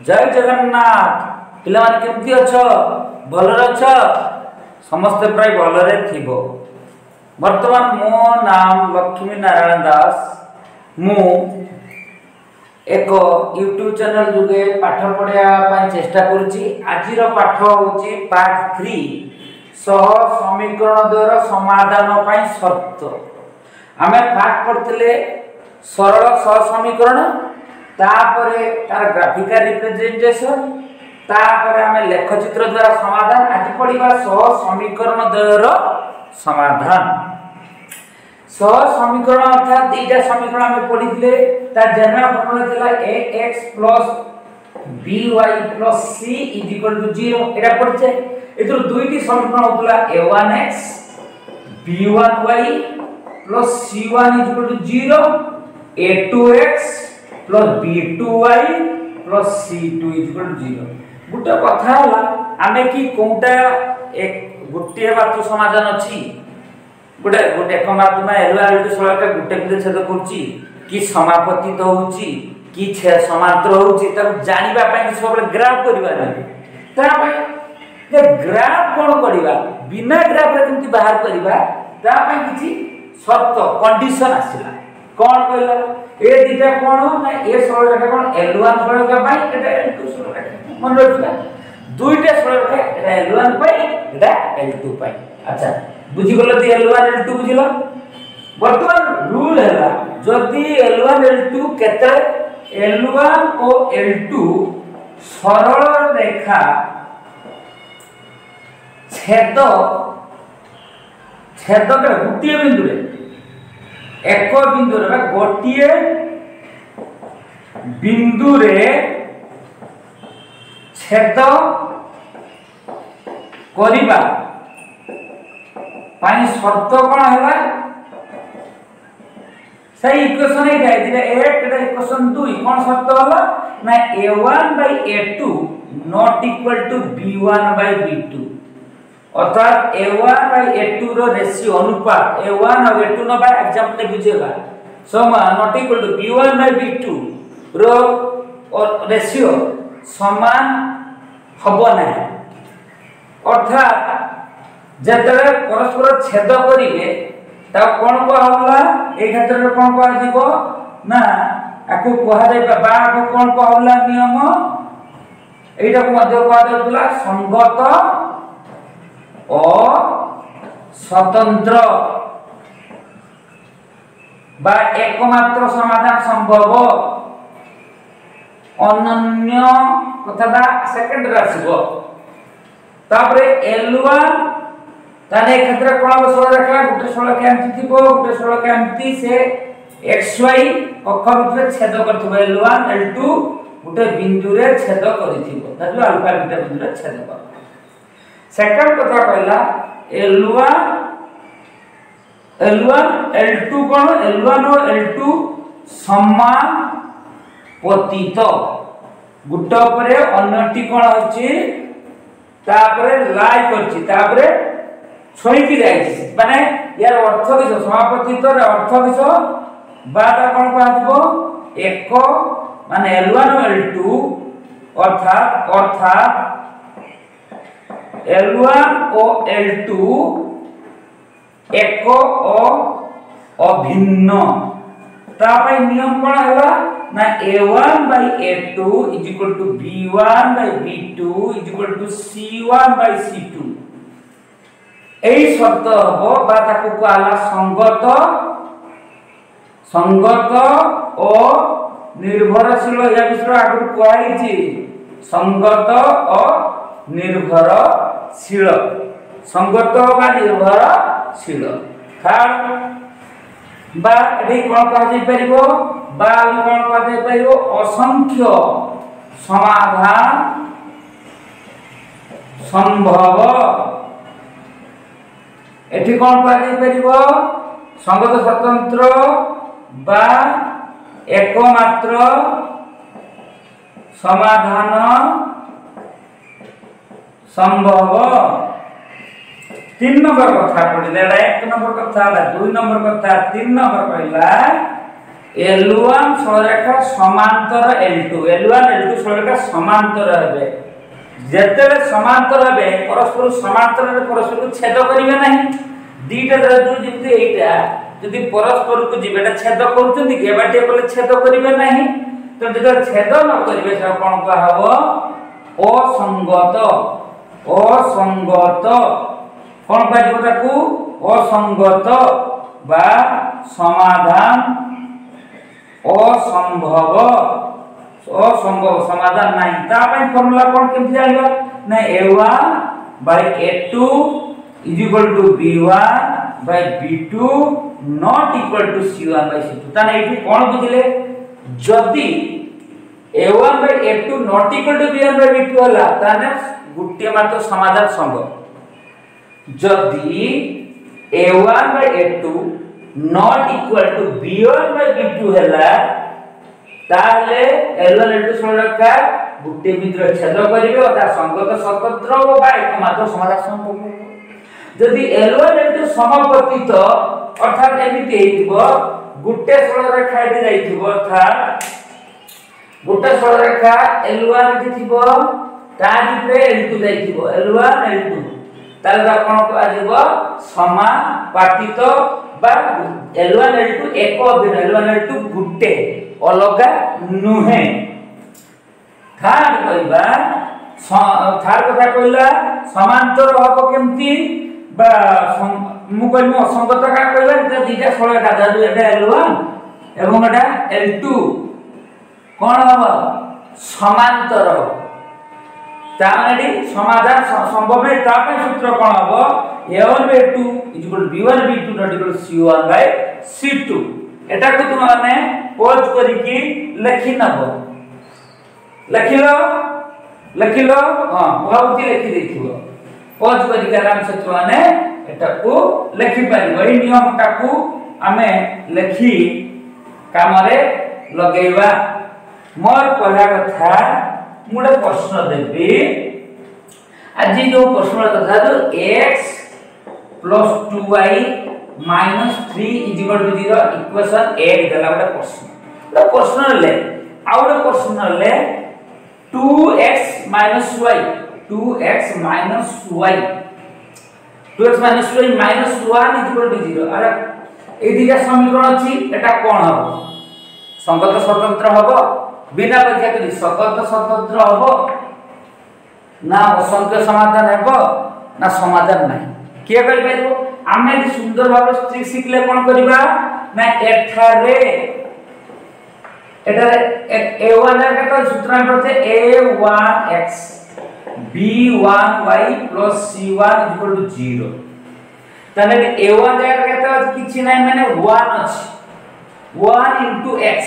जय जगन्नाथ पिला केमती अछ भलरे अछ समस्ते प्राय भलरे थिबो। वर्तमान मो नाम लक्ष्मी नारायण दास। मु एक यूट्यूब चैनल जुगे पाठ पढ़ा चेष्टा करुच्ची। आज पाठ होची पार्ट 3 सह समीकरण द्वारा समाधान पाई शर्त। आमे फास्ट पढ़ते सरल सह समीकरण तापरे तार ग्राफिकल रिप्रेजेंटेशन तापरे आमे लेखचित्र द्वारा समाधान। आज पढ़िबा सह समीकरण द्वारा समाधान। सह समीकरण अर्थात दुईटा समीकरण आमे पढ़िथिले। ता जनरल फॉर्मूला थिला ax by plus c = 0। एटा पढ़छे एथुर दुईटी समीकरण होतला a1x b1y plus c1 = 0 a2x plus b2y plus c2 = 0। गुटे कथा होला आमे की कोनटा एक गुटे बातु समाधान अछि गुटे गुटे एक मात्रा एलवाल टू सळका गुटे बिंदु छेद करछि कि समापतित होछि कि छे समांतर होछि त जानिबा पय सब ग्राफ करबा नै। ता पय जे ग्राफ कोन करबा बिना ग्राफ रे केमति बाहर करबा ता पय किछि शर्त कंडीशन आसिला। कोन कहला ए दिटा कोन ना ए सरलरेखा कोन L1 सरलरेखा पय एटा L2 सरलरेखा मन रखिबा। दुईटा सरलरेखा एटा L1 पय एटा L2 पय। अच्छा बुझी गलो ती L1 L2 बुझिलो। वर्तमान रूल हैला जदी L1 L2 केते L1 और L2 सरल रेखा छेद छेद के गुटिए बिंदु रे एक बिंदु रे गोटिए बिंदु रे छेद करिबा पानी शर्त कोन हैला सही इक्वेशन है दिले 8 एटा इक्वेशन 2 कोन शर्त होला ना a1 by a2 not equal to b1 by b2। अर्थात a1 by a2 row ratio अनुपात a1 और a2 नो बाय एग्जांपल बुझेबा समान not equal to b1 by b2 रो और रेशियो समान हबो ना। अर्थात जतरे परस्पर छेद करिवे ता कोन को होला ए क्षेत्र रे कोन को आजिबो ना आकु कोहा जाय बा को कोन को होला नियम एटा को मध्य को आदतला संगत और स्वतंत्र बा एकमात्र समाधान संभव अनन्य कथाटा सेकंड रे आसीबो। तापरे L1 ताने क्षेत्र कोन सरलरेखा गुटे सरलरेखा एमती थिबो गुटे सरलरेखा एमती से xy अक्ष रे छेद करथिबो L1 L2 गुटे बिंदु रे छेद करिथिबो ताजु अल्फा बीटा बिंदु रे छेद कर। सेकंड कथा कहला L1 L2 कोन L1 और L2 समान पतित गुटे ऊपर अन्यटी कोन होछि तापरे लाई करछि तापरे छोई की जायछि माने यार अर्थ किछ समापतित रे अर्थ किछ बाटा कोन कहथिबो एक माने L1 और L2 अर्थात L1 और L2 एक और अभिन्न ता पय नियम कोन हैला ना a1 by a2 = b1 by b2 = c1 by c2। एई शब्द हो बा ताकू कहला संगत और निर्भरशील। या विषय आगु कहै छी संगत और निर्भरशील संगत बा निर्भरशील थर्ड बा एठी कोन कह जाय परिबो बा कोन कह जाय परिबो असंख्य समाधान संभव। एठी कोन कह जाय परिबो संगत स्वतंत्र बा एकमात्र समाधान संभव। 3 नंबर कथा पढिले 1 नंबर कथा 2 नंबर कथा 3 नंबर कहला L1 सरलरेखा समांतर L2 L1 L2 सरलरेखा समांतर हेबे जेतेले समांतर हेबे परस्पर समांतर रे परस्पर को छेद करिवे नाही दीटा द्रव्य जेते एटा यदि परस्पर को जीवेटा छेद करूचंदी के बाटे बोले छेद करिवे नाही तो जदि छेद न करिवे से कोन का हबो असंगत कोन का जीवटा को असंगत बा समाधान असंभव समाधान नहीं ता पय फार्मूला कोन केमति आइबा ना a1 a2 = b1 b2 not equal to c1 c2 ताने एठी कोन बुझिले जदी a1 a2 not equal to b1 b2 होला ताने गुट्टे मात्र समाधान संभव जदी a1 a2 not equal to b1 b2 हैला ताले L1 L2 सरलरेखा गुट्टे बिंदु छेद करिवे और ता संगत स्वतंत्र हो बा एकमात्र समाधान संभव जदी L1 L2 समपतित अर्थात एमिति हेतिबो गुट्टे सरलरेखा एठी जाइथिबो अर्थात गुट्टे सरलरेखा L1 एठी थिबो तारि पे L2 जाइथिबो L1 L2 ताले कोन को आजिबो समापातित बा L1 L2 एक अभिन्न L1 L2 गुट्टे अलगा नुहे थार कहबा थार कथा कहला समांतर हबो केमति बा मु कहमु असंगत का कहला जे दीटा सरलरेखा दादु एटा L1 एवं एटा L2 कोन हबो समांतर तानेडी समाधान संभव है ता पे सूत्र कोन हबो a1 a2 = b1 b2 not equal to c1 c2 एटा को तुम माने पोज करिकि लिखि नबो लखिलो हां बहुत लिखि देथिबो पोज करिकि आराम से तुम माने एटा को लिखि पारिबो ए नियम टा को हमें लिखि काम रे लगेबा मोर पढ़ा कथा मुडे प्रश्न देबी आज जो प्रश्न कथा जो x + 2y - 3 = 0 इक्वेशन 8 देला बडा प्रश्न ले आउडा प्रश्न ले 2x - y 2x - y 2x - y - 1 = 0 अरे ए दिगा समीकरण अछि एटा कोन हबो संगत स्वतंत्र हबो बिना परीक्षा करी संगत स्वतंत्र हबो ना असंख्य समाधान हेबो ना समाधान नाही के करि परबो आमे सुंदर भाव ट्रिक सिखले कोन करबा ना एठारे a1 का तो सूत्र में पड़ते a1x b1y + c1 = 0 तने a1 का तो किछि नै माने 1 अछि 1 * x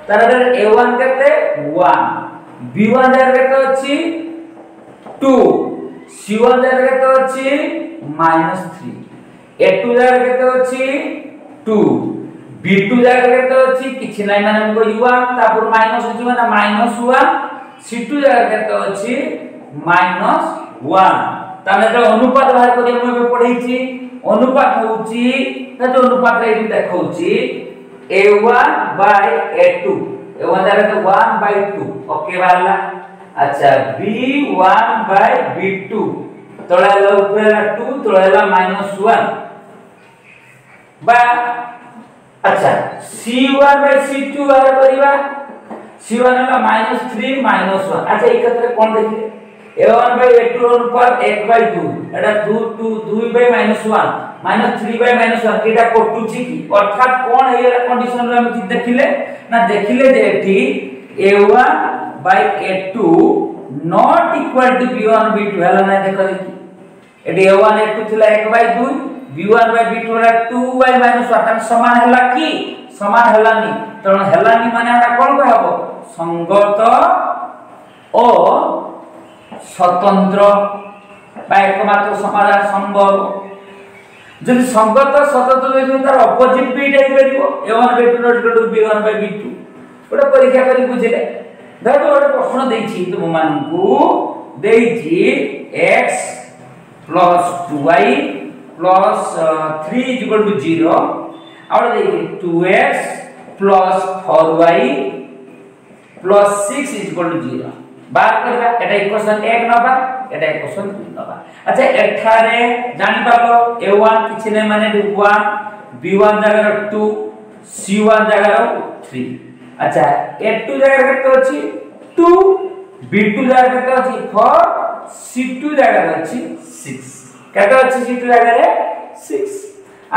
तने a1 केते 1 b1 का तो अछि 2 c1 का तो अछि -3 a2 के तो अछि 2 b2 के तो अछि किछि नै माने हमको 1 तापर माइनस अछि माने -1 c2 के तो अछि -1 ताने जो अनुपात बाहर करिया हम पढै छी अनुपात होउची त जो अनुपात रे देखौची a1 / a2 a1 जारे तो 1/2 ओके वाला अच्छा b1 / b2 तळाला ऊपरला 2 तळाला -1 बा अच्छा c1 / c2 बाहर करिवा c1 होला -3 -1 अच्छा एकत्र कोन देखिले a1 / a2 अनुपात 1/2 एटा 2 -1 -3/-1 एटा कटुची की अर्थात कोन हेला कंडीशन रे हम देखिले ना देखिले जे एठी a1 / a2 not equal to b1 b2 हला ना देखो एठी a1 a2 थिला 1/2 b1 / b2 हला 2/-1 समान हला की समान हलानी त हलानी माने एटा कोन कहबो संगत ओ स्वतंत्र बा एकमात्र समाधान संभव जदि संगत स्वतंत्र जे तार अपोजिट भी type करिवो a1 b2 not equal to b1 / b2 ओटा परीक्षा करी बुझिले देखो ओटा प्रश्न देछि तुम मानकू देछि x + 2y + 3 = 0 और देखिए 2x plus 4y plus 6 is equal to 0 बात करबा एटा इक्वेशन 1 नबा एटा इक्वेशन 2 नबा। अच्छा एठारे जानि पालो a1 किछि नै माने 1 b1 जगह 2 c1 जगह 3। अच्छा a2 जगह केते अछि 2 b2 जगह केते अछि 4 c2 जगह अछि 6 केते अछि c2 जगह रे 6।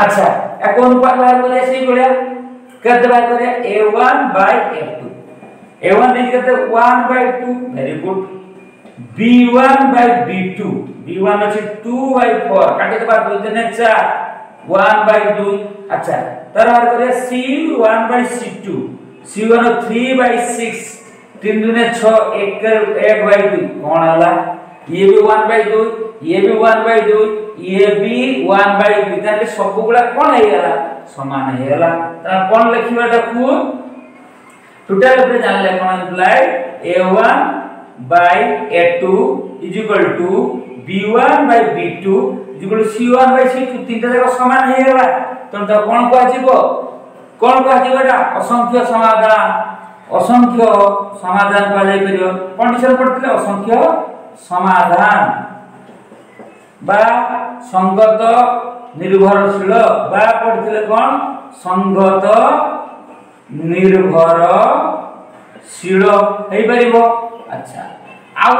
अच्छा ए कोन पर बाहर करे सेही बोलिया केते बाहर करे a1 bye a2 a1 is केते 1 bye 2 very good b1 bye b2 b1 अछि 2 बाय 4 काटे के बाद 2 ने 4 1 बाय 2। अच्छा तर बाहर करे c1 bye c2 c1 3 bye 6 3 दुने 6 1 बाय 2 कोन हला ये भी 1 बाय 2 ये भी 1 बाय 2 ये भी 1 बाय 2 ताले सब गुला कोन हे गला समान हे गला त कोन लिखिबाटा को टोटल ऊपर जानले कोन implied a1 by a2 is equal to b1 by b2 is equal to c1 by c2 तीनटा जाक समान हे गला त कोन को आजिबो एटा असंख्य समाधान पा जाय परियो कंडीशन पड़थिले असंख्य समाधान बा संगत निर्भरशील बा पड़थिले कोन संगत निर्भरशील हे परिबो। अच्छा आउ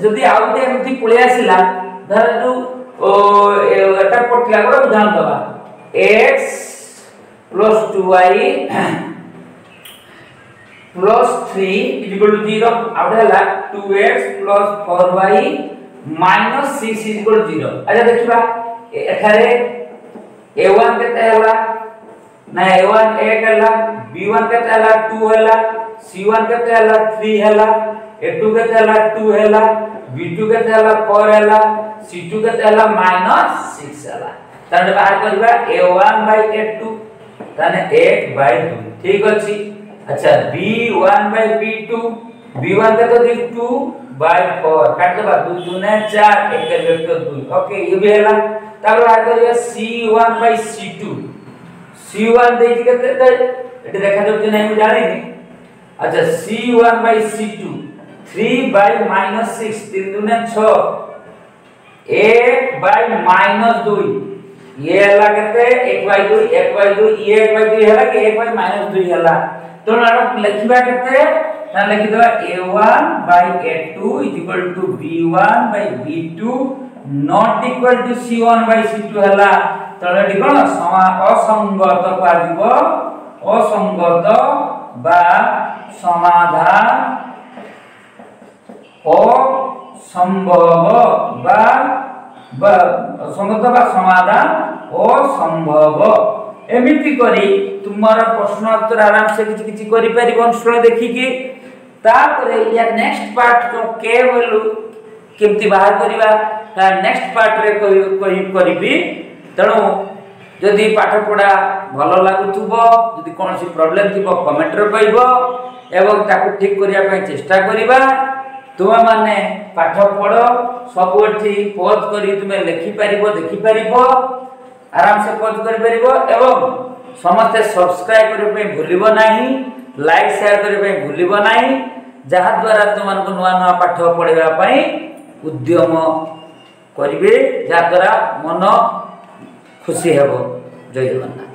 जदी आउ ते एमती पळे आसिला धर जो एटा पड़थिला गोरा उदाहरण दबा x plus 2y plus 3 is equal to 0 out हला 2x plus 4y minus 6 is equal to 0। अच्छा देखिबा एठारे a1 केते हला ना a1 1 हला b1 केते हला 2 हला c1 केते हला 3 हला a2 केते हला 2 हला b2 केते हला 4 हला c2 केते हला -6 हला ताने बाहर करबा a1 by a2 ताने 1 by 2 ठीक अछि। अच्छा b1 by b2 b1 केते दि 2 by 4 काट दबा 2 दुने 4 1 वेक्टर 2 ओके ये भी हला तापर बाहर करबा c1 by c2 c1 दे केते एटे देखा जब नै मु जानि नि। अच्छा c1 by c2 3 by -6 3 दुने 6 1 by -2 ये हला केते 1 by 2 ये 1 by 2 हला कि 1 by -2 हला तो नाम लिखिबा केते ना लिखि दबा a1 by a2 is equal to b1 by b2 not equal to c1 by c2 हला तो एटी कोन असंगत पाजिबो असंगत बा समाधान असंभव बा संगत बा समाधान असंभव एमिति करी तुम्हारा प्रश्न उत्तर आराम से किछि करि परिबन स्टूडेंट देखि कि तापरे या नेक्स्ट पार्ट को के वैल्यू केमति बाहर करिबा ता नेक्स्ट पार्ट रे करिबी। तणो जदि पाठ पढा भलो लागुथुबो जदि कोनसी प्रॉब्लम थिबो कमेंट रे कहबो एवं ताकू ठीक करिया पय चेष्टा करिबा। तुम माने पाठ पढ़ो सबठी पॉज करी तुमे लिखि परिबो देखि परिबो आराम से पॉज करि परिबो एवं समस्त सब्सक्राइब करे पे भूलिबो नाही लाइक शेयर करे पे भूलिबो नाही जहा द्वारा तुमन को नुवा नुवा पाठ पढिबा पई उद्यम करिवे जा द्वारा मन खुशी हेबो। जय जगन्नाथ।